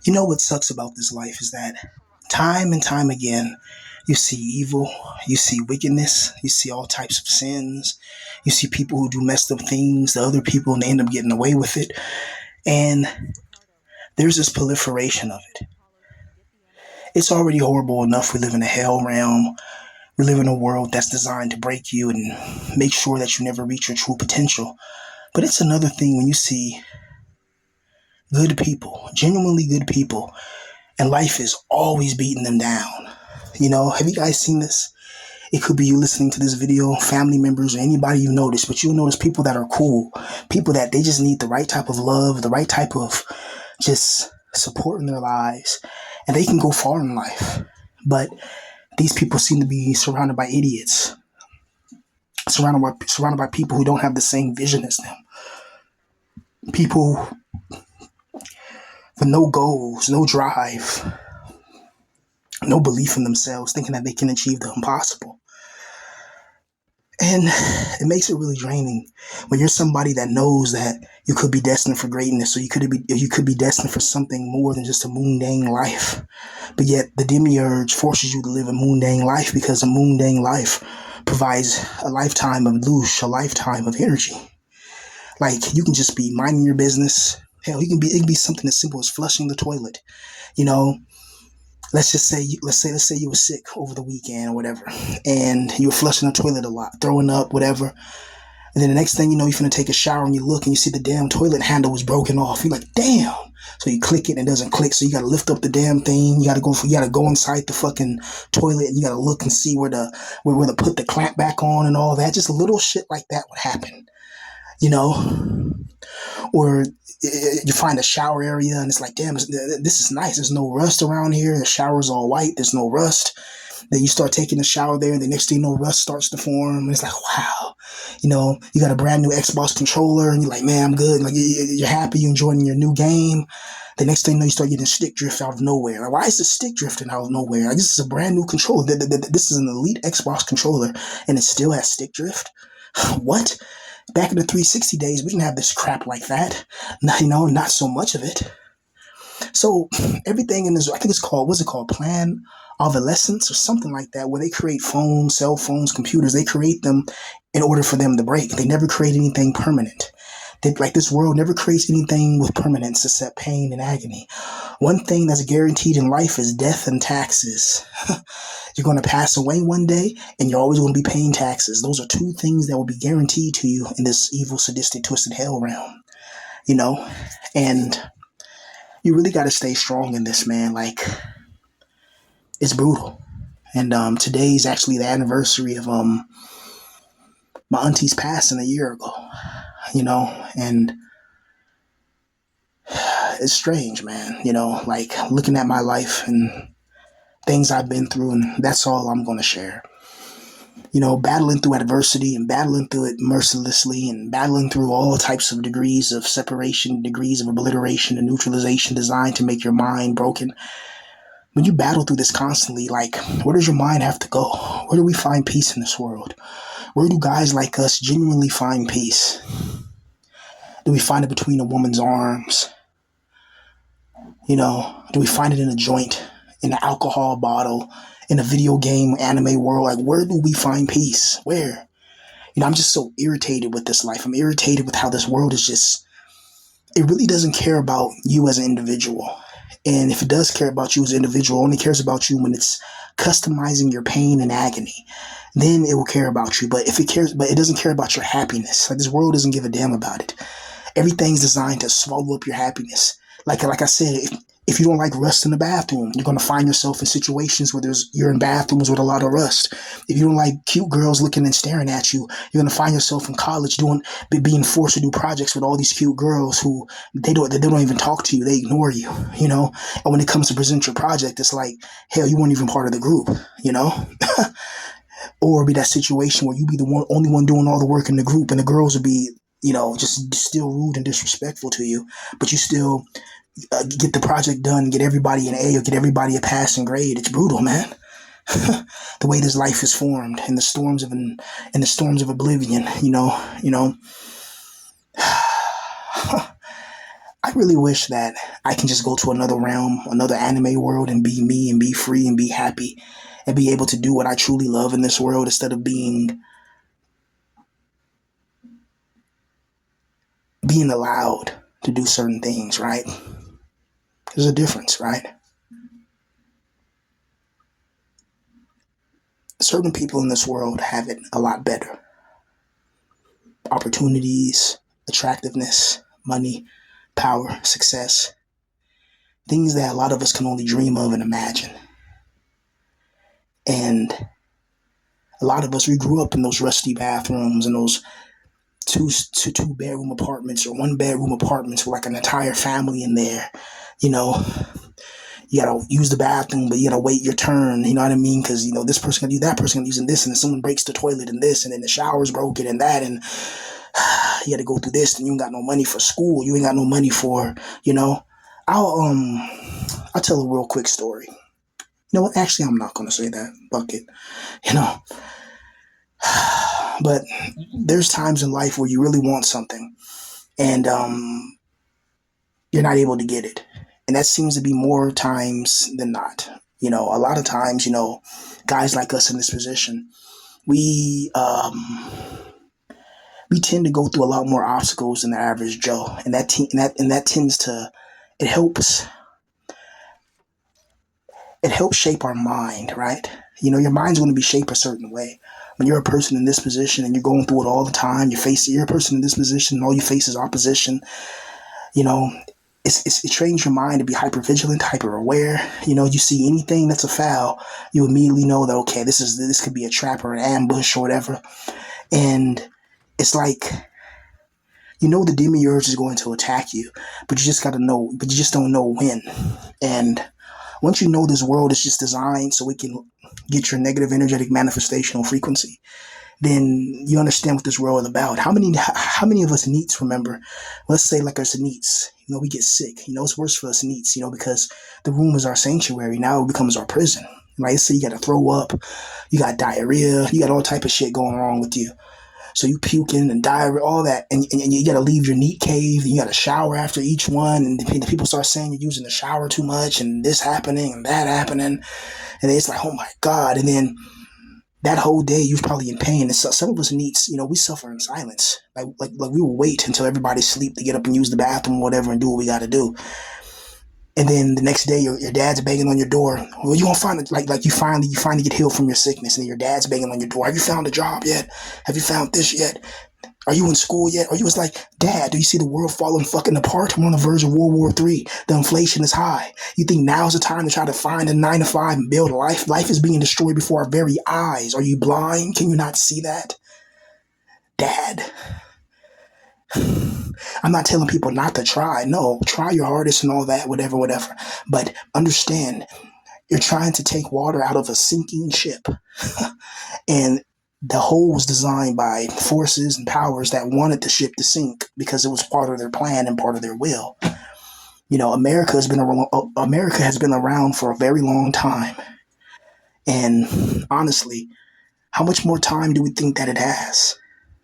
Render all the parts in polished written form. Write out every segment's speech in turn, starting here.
You know what sucks about this life is that time and time again, you see evil, you see wickedness, you see all types of sins, you see people who do messed up things to other people and they end up getting away with it. And there's this proliferation of it. It's already horrible enough we live in a hell realm. We live in a world that's designed to break you and make sure that you never reach your true potential. But it's another thing when you see good people, genuinely good people, and life is always beating them down. Have you guys seen this? It could be you listening to this video, family members, or anybody you notice, but you'll notice people that are cool, people that they just need the right type of love, the right type of just support in their lives, and they can go far in life. But these people seem to be surrounded by idiots, surrounded by people who don't have the same vision as them, people with no goals, no drive, no belief in themselves, thinking that they can achieve the impossible. And it makes it really draining when you're somebody that knows that you could be destined for greatness, or you could be destined for something more than just a mundane life. But yet the demiurge forces you to live a mundane life because a mundane life provides a lifetime of loosh, a lifetime of energy. Like, you can just be minding your business. Hell, it can be something as simple as flushing the toilet. Let's say you were sick over the weekend or whatever, and you were flushing the toilet a lot, throwing up, whatever. And then the next thing you know, you're finna take a shower and you look and you see the damn toilet handle was broken off. You're like, damn. So you click it and it doesn't click. So you gotta lift up the damn thing. You gotta go inside the fucking toilet and you gotta look and see where to put the clamp back on and all that. Just little shit like that would happen, Or you find a shower area and it's like, damn, this is nice. There's no rust around here. The shower's all white. There's no rust. Then you start taking a shower there, and the next thing you know, rust starts to form. And it's like, wow, you got a brand new Xbox controller, and you're like, man, I'm good. Like, you're happy, you're enjoying your new game. The next thing you know, you start getting stick drift out of nowhere. Like, why is the stick drifting out of nowhere? Like, this is a brand new controller. This is an elite Xbox controller, and it still has stick drift. What? Back in the 360 days, we didn't have this crap like that. Not so much of it. So everything in this, I think it's called, what's it called? Plan obsolescence or something like that, where they create phones, cell phones, computers. They create them in order for them to break. They never create anything permanent. This world never creates anything with permanence except pain and agony. One thing that's guaranteed in life is death and taxes. You're going to pass away one day, and you're always going to be paying taxes. Those are two things that will be guaranteed to you in this evil, sadistic, twisted hell realm. And you really got to stay strong in this, man. Like, it's brutal. And today's actually the anniversary of my auntie's passing a year ago. And it's strange, man. Like, looking at my life and things I've been through, and that's all I'm going to share. Battling through adversity and battling through it mercilessly and battling through all types of degrees of separation, degrees of obliteration and neutralization designed to make your mind broken. When you battle through this constantly, like, where does your mind have to go? Where do we find peace in this world? Where do guys like us genuinely find peace? Do we find it between a woman's arms? Do we find it in a joint, in an alcohol bottle, in a video game, anime world? Like, where do we find peace? Where? I'm just so irritated with this life. I'm irritated with how this world is just, it really doesn't care about you as an individual. And if it does care about you as an individual, it only cares about you when it's customizing your pain and agony. Then it will care about you. But it doesn't care about your happiness. Like, this world doesn't give a damn about it. Everything's designed to swallow up your happiness. Like I said, if you don't like rust in the bathroom, you're going to find yourself in situations where you're in bathrooms with a lot of rust. If you don't like cute girls looking and staring at you, you're going to find yourself in college being forced to do projects with all these cute girls who they don't even talk to you. They ignore you, And when it comes to present your project, it's like, hell, you weren't even part of the group, Or be that situation where you be the only one doing all the work in the group, and the girls would be, just still rude and disrespectful to you, but you still get the project done, get everybody an A or get everybody a passing grade. It's brutal, man. The way this life is formed in the storms of oblivion, I I really wish that I can just go to another realm, another anime world, and be me and be free and be happy and be able to do what I truly love in this world instead of being allowed to do certain things, right? There's a difference, right? Certain people in this world have it a lot better. Opportunities, attractiveness, money, power, success, things that a lot of us can only dream of and imagine. And a lot of us, we grew up in those rusty bathrooms and those two bedroom apartments or one bedroom apartments with like an entire family in there. You know, you gotta use the bathroom, but you gotta wait your turn. You know what I mean? Because this person can do that, person can using this, and then someone breaks the toilet and this, and then the shower's broken and that, and you got to go through this, and you ain't got no money for school. You ain't got no money for, you know. I'll I'll tell a real quick story. You know what? Actually, I'm not gonna say that. Fuck it. You know. But there's times in life where you really want something, and you're not able to get it, and that seems to be more times than not. A lot of times, guys like us in this position, we we tend to go through a lot more obstacles than the average Joe, and that tends to it helps it helps shape our mind, right? Your mind's going to be shaped a certain way. When you're a person in this position and you're going through it all the time, you're a person in this position and all you face is opposition. You know, it trains your mind to be hyper vigilant, hyper aware. You see anything that's a foul, you immediately know that okay, this could be a trap or an ambush or whatever, and it's like the demiurge is going to attack you, but you just got to know, but you just don't know when. And once you know this world is just designed so we can get your negative energetic manifestational frequency, then you understand what this world is about. How many of us NEETs remember? Let's say like us NEETs, we get sick. It's worse for us NEETs, because the room is our sanctuary. Now it becomes our prison. Right? So you got to throw up, you got diarrhea, you got all type of shit going wrong with you. So you puking and diarrhea, all that, and you got to leave your NEET cave. And you got to shower after each one, and the people start saying you're using the shower too much, and this happening and that happening, and it's like, oh my god. And then that whole day you're probably in pain. And so some of us NEETs, we suffer in silence. Like we will wait until everybody's asleep to get up and use the bathroom, or whatever, and do what we got to do. And then the next day, your dad's banging on your door. Well, you gonna find it like you finally get healed from your sickness, and then your dad's banging on your door. Have you found a job yet? Have you found this yet? Are you in school yet? Or you was like, Dad, do you see the world falling fucking apart? We're on the verge of World War III. The inflation is high. You think now's the time to try to find a 9 to 5 and build a life? Life is being destroyed before our very eyes. Are you blind? Can you not see that? Dad. I'm not telling people not to try. No, try your hardest and all that, whatever, whatever. But understand, you're trying to take water out of a sinking ship. And the hole was designed by forces and powers that wanted the ship to sink because it was part of their plan and part of their will. America has been around for a very long time. And honestly, how much more time do we think that it has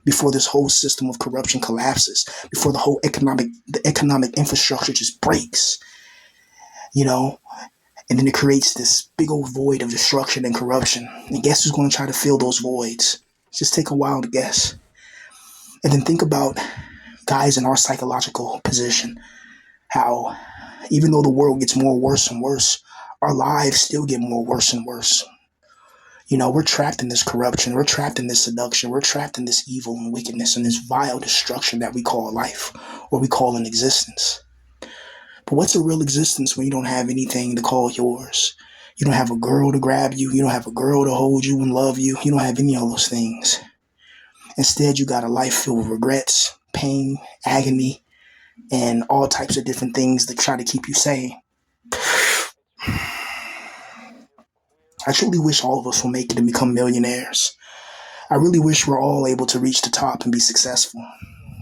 before this whole system of corruption collapses, before the economic infrastructure just breaks, and then it creates this big old void of destruction and corruption. And guess who's going to try to fill those voids? Just take a while to guess. And then think about guys in our psychological position, how even though the world gets more worse and worse, our lives still get more worse and worse. We're trapped in this corruption. We're trapped in this seduction. We're trapped in this evil and wickedness and this vile destruction that we call life, or we call an existence. But what's a real existence when you don't have anything to call yours? You don't have a girl to grab you. You don't have a girl to hold you and love you. You don't have any of those things. Instead, you got a life filled with regrets, pain, agony, and all types of different things that try to keep you sane. I truly wish all of us will make it and become millionaires. I really wish we're all able to reach the top and be successful,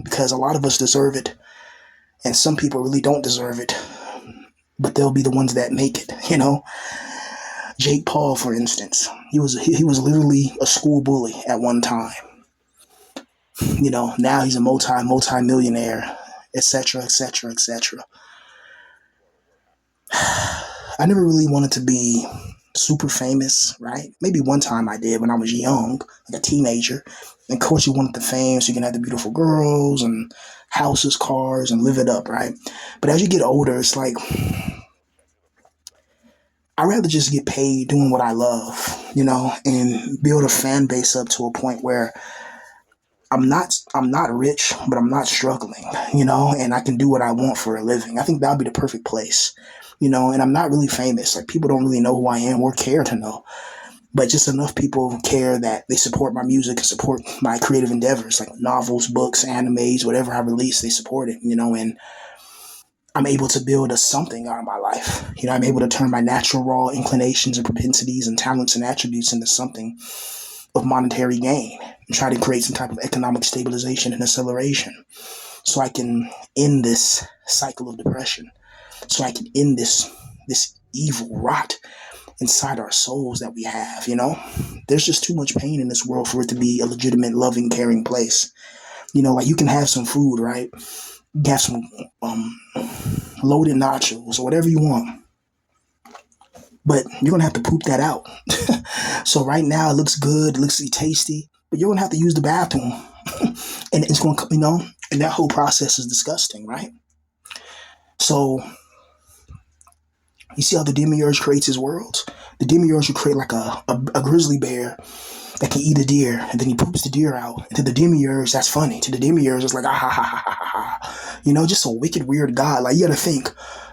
because a lot of us deserve it, and some people really don't deserve it, but they'll be the ones that make it. Jake Paul, for instance, he was literally a school bully at one time. Now he's a multi millionaire, etc., etc., etc. I never really wanted to be super famous, right? Maybe one time I did when I was young, like a teenager. And of course, you wanted the fame so you can have the beautiful girls and houses, cars, and live it up, right? But as you get older, it's like I'd rather just get paid doing what I love, and build a fan base up to a point where I'm not rich, but I'm not struggling, and I can do what I want for a living. I think that would be the perfect place, and I'm not really famous. Like people don't really know who I am or care to know. But just enough people care that they support my music and support my creative endeavors, like novels, books, animes, whatever I release, they support it, and I'm able to build a something out of my life. I'm able to turn my natural raw inclinations and propensities and talents and attributes into something of monetary gain and try to create some type of economic stabilization and acceleration so I can end this cycle of depression, so I can end this evil rot inside our souls that we have. There's just too much pain in this world for it to be a legitimate, loving, caring place. Like you can have some food, right? You can have some loaded nachos or whatever you want, but you're gonna have to poop that out. So right now it looks good, it looks tasty, but you're gonna have to use the bathroom, and it's gonna, and that whole process is disgusting, right? So you see how the demiurge creates his worlds? The demiurge will create like a grizzly bear that can eat a deer, and then he poops the deer out. And to the demiurge, that's funny. To the demiurge, it's like, ah, ha, ha, ha, ha, ha. Just a wicked, weird God. Like, you gotta think,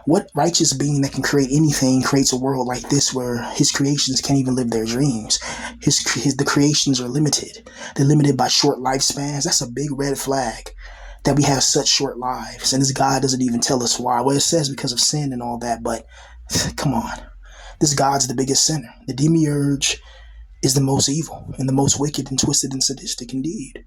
what righteous being that can create anything creates a world like this where his creations can't even live their dreams? The creations are limited. They're limited by short lifespans. That's a big red flag that we have such short lives. And this God doesn't even tell us why. Well, it says because of sin and all that, but come on. This God's the biggest sinner. The demiurge is the most evil and the most wicked and twisted and sadistic indeed.